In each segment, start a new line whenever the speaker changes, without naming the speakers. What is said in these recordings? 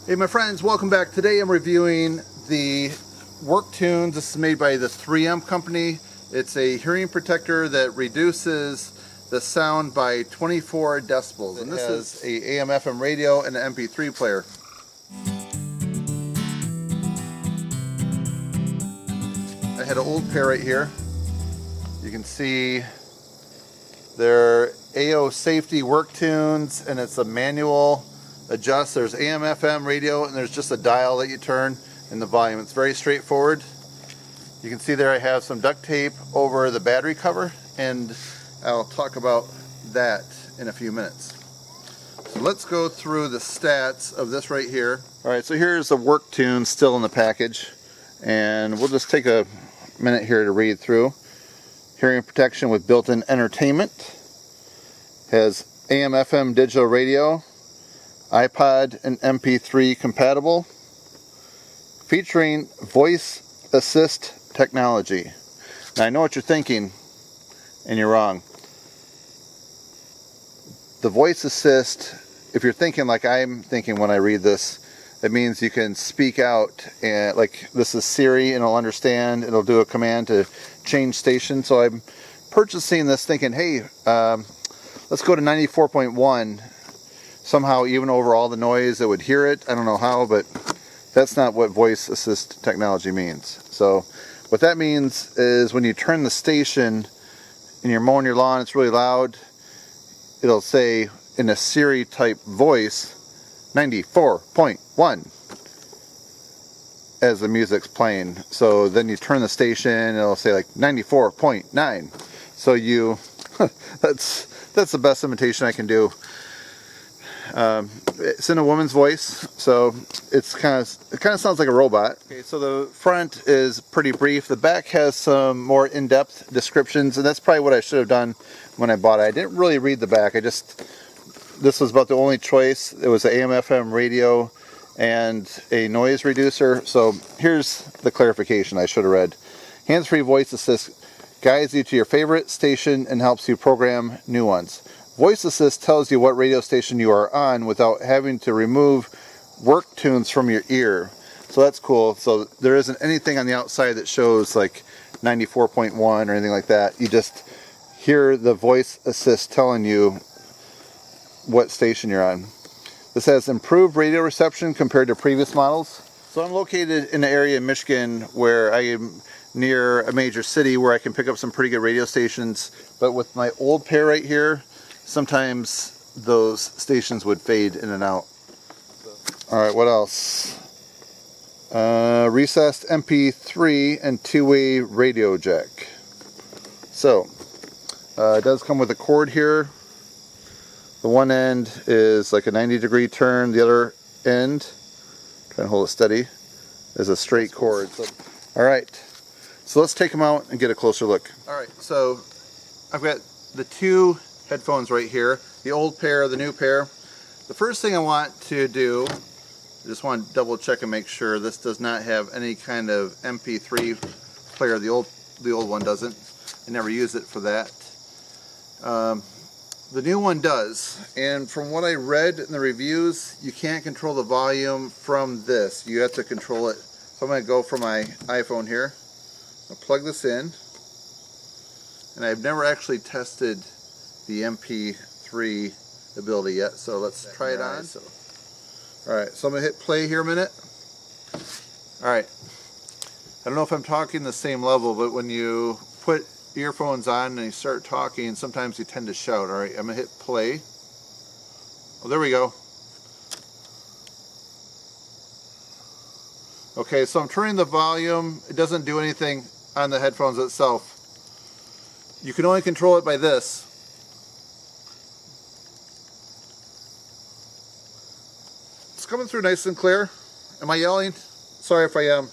Hey my friends, welcome back. Today I'm reviewing the Worktunes. This is made by the 3M company. It's a hearing protector that reduces the sound by 24 decibels. And this is a AM/FM radio and an MP3 player. I had an old pair right here. You can see they're AO Safety Worktunes, and it's a manual adjust. There's AM/FM radio, and there's just a dial that you turn and the volume. It's very straightforward. You can see there I have some duct tape over the battery cover, and I'll talk about that in a few minutes. So let's go through the stats of this right here. Alright, so here's the Worktunes still in the package, and we'll just take a minute here to read through. Hearing protection with built-in entertainment. Has AM/FM digital radio, iPod and MP3 compatible, featuring voice assist technology. Now I know what you're thinking, and you're wrong. The voice assist, if you're thinking like I'm thinking when I read this, it means you can speak out, and like this is Siri and it'll understand, it'll do a command to change station. So I'm purchasing this thinking, hey, let's go to 94.1. Somehow even over all the noise it would hear it. I don't know how, but that's not what voice assist technology means. So what that means is when you turn the station and you're mowing your lawn, it's really loud, it'll say in a Siri type voice 94.1 as the music's playing. So then you turn the station and it'll say like 94.9. so you that's the best imitation I can do. It's in a woman's voice, so it kind of sounds like a robot. Okay, so the front is pretty brief. The back has some more in-depth descriptions, and that's probably what I should have done when I bought it. I didn't really read the back. This was about the only choice. It was an AM/FM radio and a noise reducer. So here's the clarification I should have read. Hands-free voice assist guides you to your favorite station and helps you program new ones. Voice Assist tells you what radio station you are on without having to remove Worktunes from your ear. So that's cool. So there isn't anything on the outside that shows like 94.1 or anything like that. You just hear the Voice Assist telling you what station you're on. This has improved radio reception compared to previous models. So I'm located in an area in Michigan where I am near a major city where I can pick up some pretty good radio stations. But with my old pair right here, sometimes those stations would fade in and out. Alright, what else? Recessed MP3 and two-way radio jack. So, it does come with a cord here. The one end is like a 90-degree turn. The other end, try and hold it steady, is a straight cord. Alright, so let's take them out and get a closer look. Alright, so I've got the two headphones right here, the old pair, the new pair. The first thing I want to do, I just want to double check and make sure this does not have any kind of MP3 player. The old one doesn't. I never use it for that. The new one does, and from what I read in the reviews, you can't control the volume from this. You have to control it. So I'm going to go for my iPhone here. I'll plug this in, and I've never actually tested the MP3 ability yet, so let's try it on. Alright, so I'm going to hit play here a minute. Alright, I don't know if I'm talking the same level, but when you put earphones on and you start talking, sometimes you tend to shout. Alright, I'm going to hit play. Oh, there we go. Okay, so I'm turning the volume. It doesn't do anything on the headphones itself. You can only control it by this. Coming through nice and clear. Am I yelling? Sorry if I am.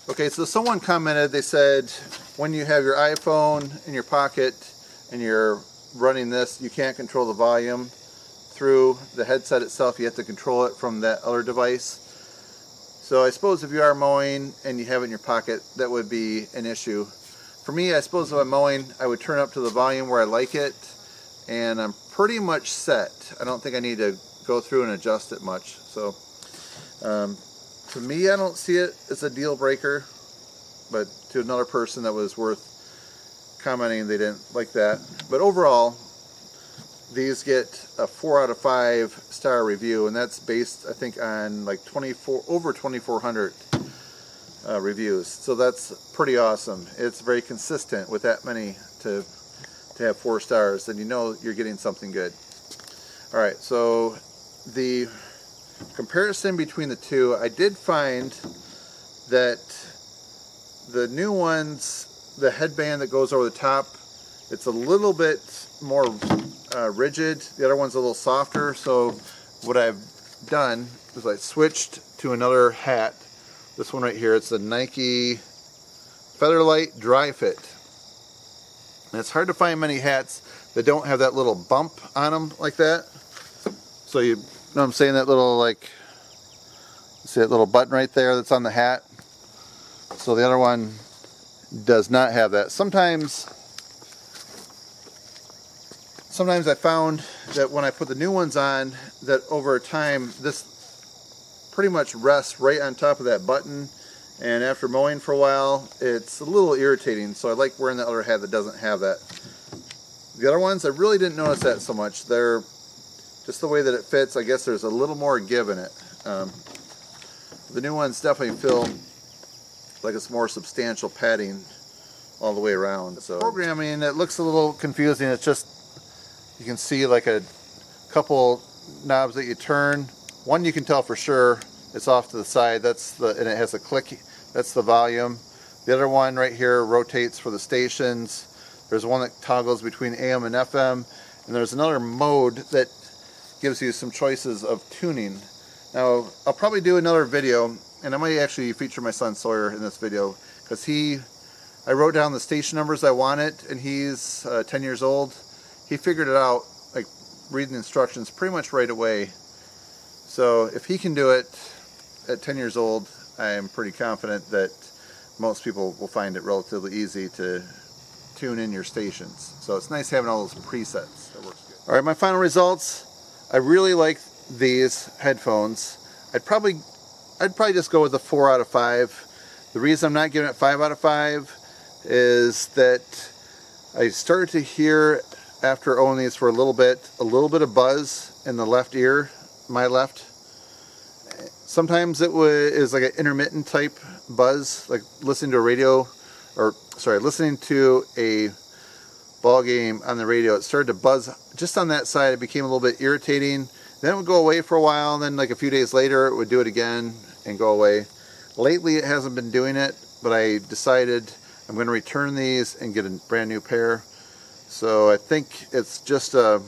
Okay, so someone commented, they said when you have your iPhone in your pocket and you're running this, you can't control the volume through the headset itself. You have to control it from that other device. So I suppose if you are mowing and you have it in your pocket, that would be an issue. For me, I suppose if I'm mowing, I would turn up to the volume where I like it, and I'm pretty much set. I don't think I need to go through and adjust it much. So to me, I don't see it as a deal breaker, but to another person that was worth commenting they didn't like that. But overall, these get a 4 out of 5 star review, and that's based, I think, on like over 2,400 reviews. So that's pretty awesome. It's very consistent with that many to have 4 stars, then you know you're getting something good. All right, so the comparison between the two, I did find that the new ones, the headband that goes over the top, it's a little bit more rigid. The other one's a little softer. So what I've done is I switched to another hat. This one right here, it's the Nike Featherlight Dry Fit. And it's hard to find many hats that don't have that little bump on them like that. So you know what I'm saying, that little, like, see that little button right there that's on the hat? So the other one does not have that. Sometimes I found that when I put the new ones on, that over time this pretty much rests right on top of that button, and after mowing for a while it's a little irritating. So I like wearing the other hat that doesn't have that. The other ones, I really didn't notice that so much. They're just the way that it fits. I guess there's a little more give in it. The new ones definitely feel like it's more substantial padding all the way around. So programming, it looks a little confusing. It's just, you can see like a couple knobs that you turn. One you can tell for sure, it's off to the side. And it has a click. That's the volume. The other one right here rotates for the stations. There's one that toggles between AM and FM, and there's another mode that gives you some choices of tuning. Now, I'll probably do another video, and I might actually feature my son Sawyer in this video, because I wrote down the station numbers I wanted, and he's 10 years old. He figured it out, like reading the instructions pretty much right away. So if he can do it at 10 years old, I'm pretty confident that most people will find it relatively easy to tune in your stations. So it's nice having all those presets. That works good. All right, my final results. I really like these headphones. I'd probably just go with a 4 out of 5. The reason I'm not giving it 5 out of 5 is that I started to hear, after owning these for a little bit of buzz in the left ear, my left. Sometimes it is like an intermittent type buzz, like listening to a radio, listening to a ball game on the radio. It started to buzz just on that side. It became a little bit irritating. Then it would go away for a while, and then like a few days later it would do it again and go away. Lately it hasn't been doing it, but I decided I'm going to return these and get a brand new pair. So I think it's just a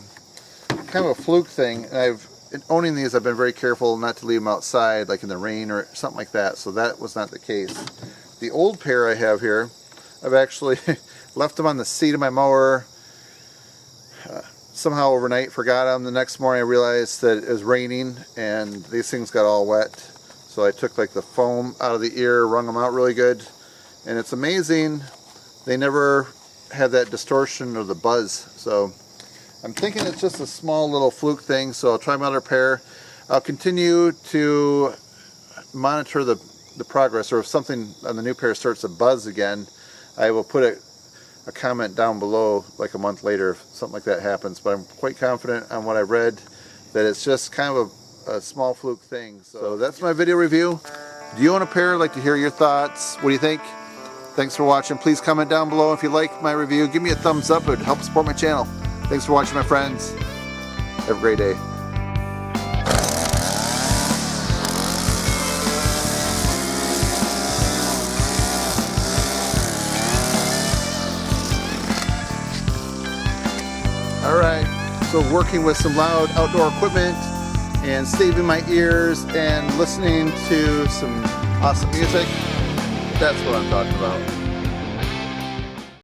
kind of a fluke thing. And in owning these, I've been very careful not to leave them outside, like in the rain or something like that. So that was not the case. The old pair I have here, I've actually left them on the seat of my mower. Somehow overnight forgot them. The next morning I realized that it was raining and these things got all wet. So I took like the foam out of the ear, wrung them out really good. And it's amazing, they never had that distortion or the buzz. So I'm thinking it's just a small little fluke thing, so I'll try my other pair. I'll continue to monitor the progress, or if something on the new pair starts to buzz again, I will put a comment down below like a month later if something like that happens. But I'm quite confident on what I read that it's just kind of a small fluke thing. So that's my video review. Do you own a pair? I'd like to hear your thoughts. What do you think? Thanks for watching. Please comment down below if you like my review. Give me a thumbs up. It would help support my channel. Thanks for watching, my friends. Have a great day. Alright, so working with some loud outdoor equipment and saving my ears and listening to some awesome music, that's what I'm talking about.